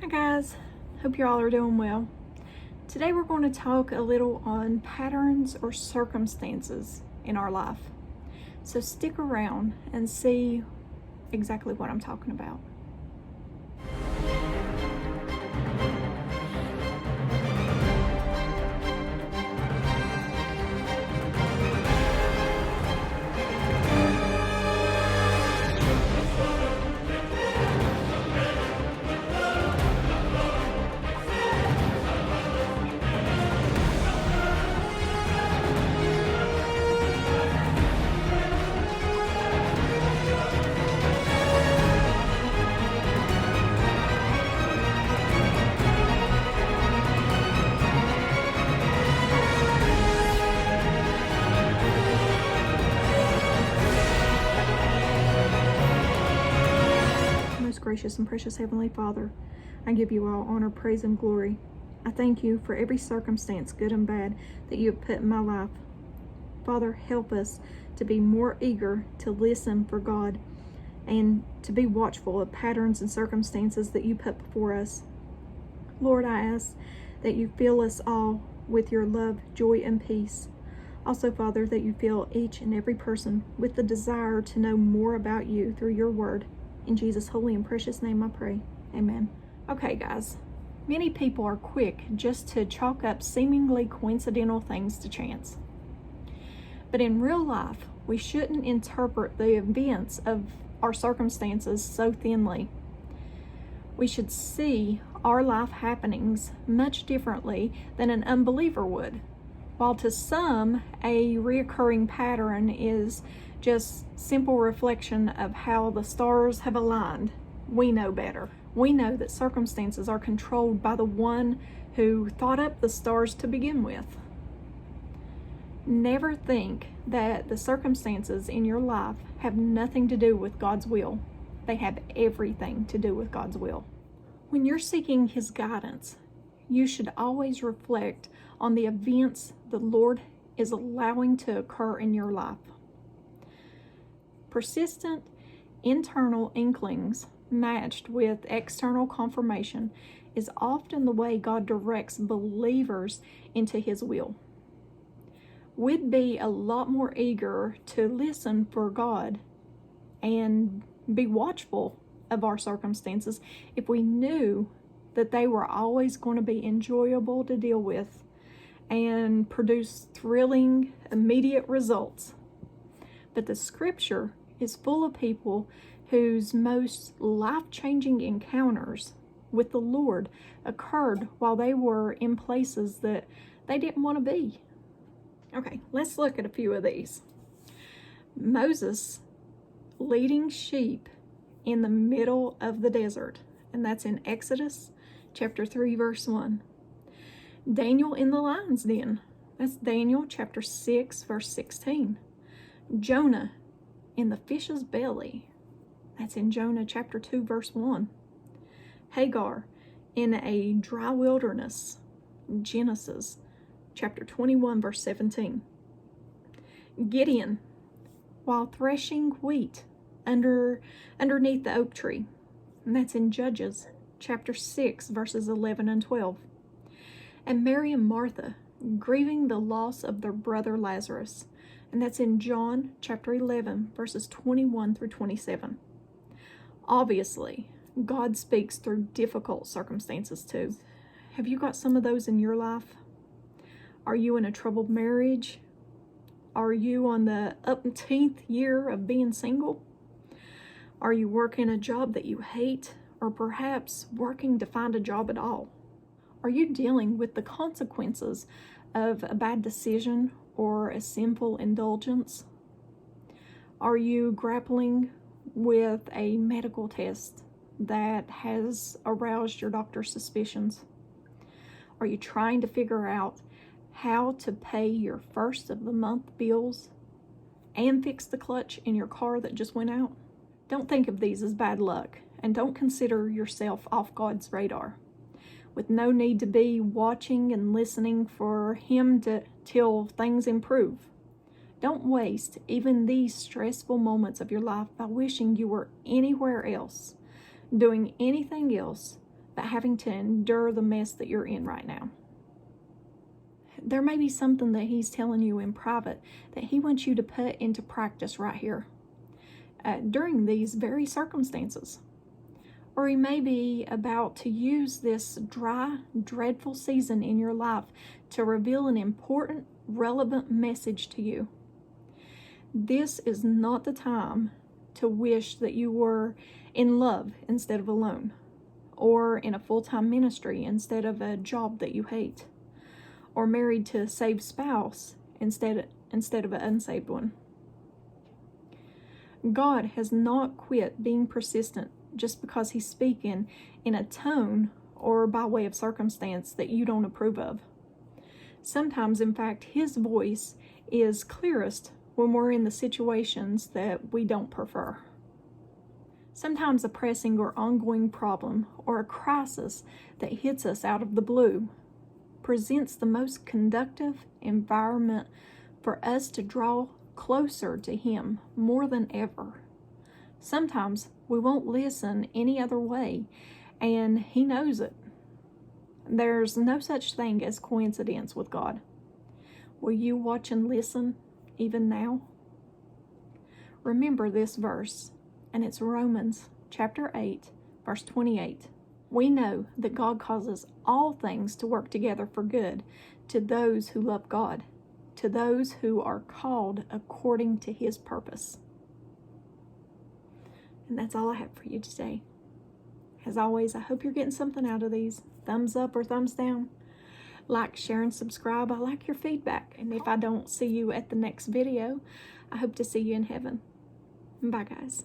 Hi guys, hope you all are doing well. Today we're going to talk a little on patterns or circumstances in our life. So stick around and see exactly what I'm talking about. Most gracious and precious Heavenly Father, I give you all honor, praise, and glory. I thank you for every circumstance, good and bad, that you have put in my life. Father, help us to be more eager to listen for God and to be watchful of patterns and circumstances that you put before us. Lord, I ask that you fill us all with your love, joy, and peace. Also, Father, that you fill each and every person with the desire to know more about you through your word. In Jesus' holy and precious name I pray. Amen. Okay, guys. Many people are quick just to chalk up seemingly coincidental things to chance. But in real life, we shouldn't interpret the events of our circumstances so thinly. We should see our life happenings much differently than an unbeliever would. While to some, a reoccurring pattern is just simple reflection of how the stars have aligned, we know better. We know that circumstances are controlled by the one who thought up the stars to begin with. Never think that the circumstances in your life have nothing to do with God's will. They have everything to do with God's will. When you're seeking His guidance, you should always reflect on the events the Lord is allowing to occur in your life. Persistent internal inklings matched with external confirmation is often the way God directs believers into His will. We'd be a lot more eager to listen for God and be watchful of our circumstances if we knew that they were always going to be enjoyable to deal with and produce thrilling, immediate results. But the scripture is full of people whose most life-changing encounters with the Lord occurred while they were in places that they didn't want to be. Okay, let's look at a few of these. Moses leading sheep in the middle of the desert, and that's in Exodus chapter 3, verse 1. Daniel in the lion's den, that's Daniel chapter 6, verse 16. Jonah in the fish's belly, that's in Jonah chapter 2, verse 1. Hagar in a dry wilderness, Genesis chapter 21, verse 17. Gideon while threshing wheat underneath the oak tree, and that's in Judges chapter 6, verses 11 and 12. And Mary and Martha grieving the loss of their brother Lazarus, and that's in John chapter 11, verses 21 through 27. Obviously, God speaks through difficult circumstances too. Have you got some of those in your life? Are you in a troubled marriage? Are you on the umpteenth year of being single? Are you working a job that you hate, or perhaps working to find a job at all? Are you dealing with the consequences of a bad decision or a sinful indulgence? Are you grappling with a medical test that has aroused your doctor's suspicions? Are you trying to figure out how to pay your first of the month bills and fix the clutch in your car that just went out? Don't think of these as bad luck, and don't consider yourself off God's radar, with no need to be watching and listening for Him till things improve. Don't waste even these stressful moments of your life by wishing you were anywhere else, doing anything else but having to endure the mess that you're in right now. There may be something that He's telling you in private that He wants you to put into practice right here during these very circumstances. Or He may be about to use this dry, dreadful season in your life to reveal an important, relevant message to you. This is not the time to wish that you were in love instead of alone, or in a full-time ministry instead of a job that you hate, or married to a saved spouse instead of an unsaved one. God has not quit being persistent just because He's speaking in a tone or by way of circumstance that you don't approve of. Sometimes, in fact, His voice is clearest when we're in the situations that we don't prefer. Sometimes a pressing or ongoing problem or a crisis that hits us out of the blue presents the most conducive environment for us to draw closer to Him more than ever. Sometimes we won't listen any other way, and He knows it. There's no such thing as coincidence with God. Will you watch and listen even now? Remember this verse, and it's Romans chapter 8, verse 28. We know that God causes all things to work together for good to those who love God, to those who are called according to His purpose. And that's all I have for you today. As always, I hope you're getting something out of these. Thumbs up or thumbs down. Like, share, and subscribe. I like your feedback. And if I don't see you at the next video, I hope to see you in heaven. Bye, guys.